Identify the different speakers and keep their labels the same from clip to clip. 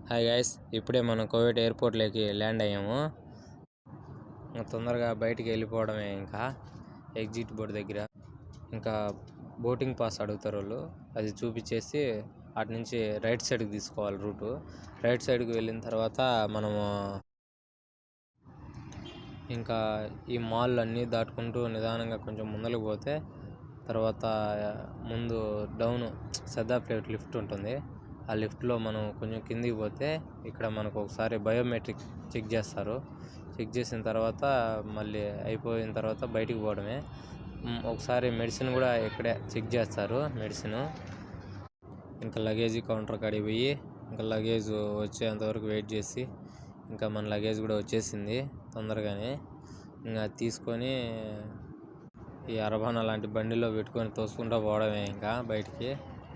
Speaker 1: Hi guys, ఇప్పుడే మనం Kuwait ఎయిర్పోర్ట్లోకి land అయ్యాము. తొందరగా బయటికి వెళ్ళిపోవడమే. ఇంకా ఎగ్జిట్ బోర్డు దగ్గర ఇంకా బోటింగ్ పాస్ అడుగుతారు వాళ్ళు. అది చూపించేసి అటు నుంచి రైట్ సైడ్కి తీసుకోవాలి రూటు. రైట్ సైడ్కి వెళ్ళిన తర్వాత మనము ఇంకా ఈ మాల్ అన్నీ దాటుకుంటూ నిదానంగా కొంచెం ముందరకు పోతే తర్వాత ముందు డౌన్ సదాఫ్లేట్ లిఫ్ట్ ఉంటుంది. ఆ లిఫ్ట్లో మనం కొంచెం కిందికి పోతే ఇక్కడ మనకు ఒకసారి బయోమెట్రిక్ చెక్ చేస్తారు. చెక్ చేసిన తర్వాత మళ్ళీ అయిపోయిన తర్వాత బయటికి పోవడమే. ఒకసారి మెడిసిన్ కూడా ఇక్కడే చెక్ చేస్తారు. మెడిసిన్ ఇంకా లగేజ్ కౌంటర్ కాడికి పోయి ఇంకా లగేజ్ వచ్చేంతవరకు వెయిట్ చేసి ఇంకా మన లగేజ్ కూడా వచ్చేసింది తొందరగానే. ఇంకా తీసుకొని ఈ అరబానా లాంటి బండిలో పెట్టుకొని తోసుకుంటూ పోవడమే. ఇంకా బయటికి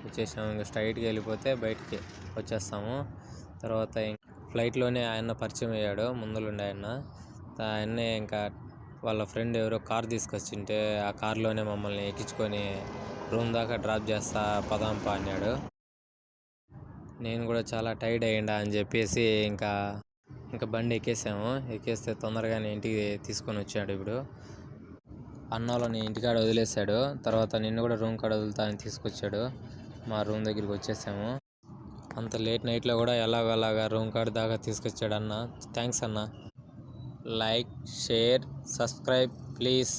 Speaker 1: వచ్చేసాము. ఇంకా స్ట్రైట్గా వెళ్ళిపోతే బయటికి వచ్చేస్తాము. తర్వాత ఫ్లైట్లోనే ఆయన పరిచయం అయ్యాడు. ముందులుండే ఆయన్నే ఇంకా వాళ్ళ ఫ్రెండ్ ఎవరో కార్ తీసుకొచ్చింటే ఆ కార్లోనే మమ్మల్ని ఎక్కించుకొని రూమ్ దాకా డ్రాప్ చేస్తా పదాంపా అన్నాడు. నేను కూడా చాలా టైర్డ్ అయ్యిండా అని చెప్పేసి ఇంకా బండి ఎక్కేసాము. ఎక్కేస్తే తొందరగానే ఇంటికి తీసుకొని వచ్చాడు. ఇప్పుడు అన్నోళ్ళని ఇంటికాడ వదిలేశాడు. తర్వాత నిన్ను కూడా రూమ్ కాడ వదులుతా అని తీసుకొచ్చాడు. మా రూమ్ దగ్గరికి వచ్చేసాము. అంత లేట్ నైట్లో కూడా ఎలాగోలాగా రూమ్ కాడ దాకా తీసుకొచ్చాడు అన్న. థ్యాంక్స్ అన్న. Like, share, subscribe please.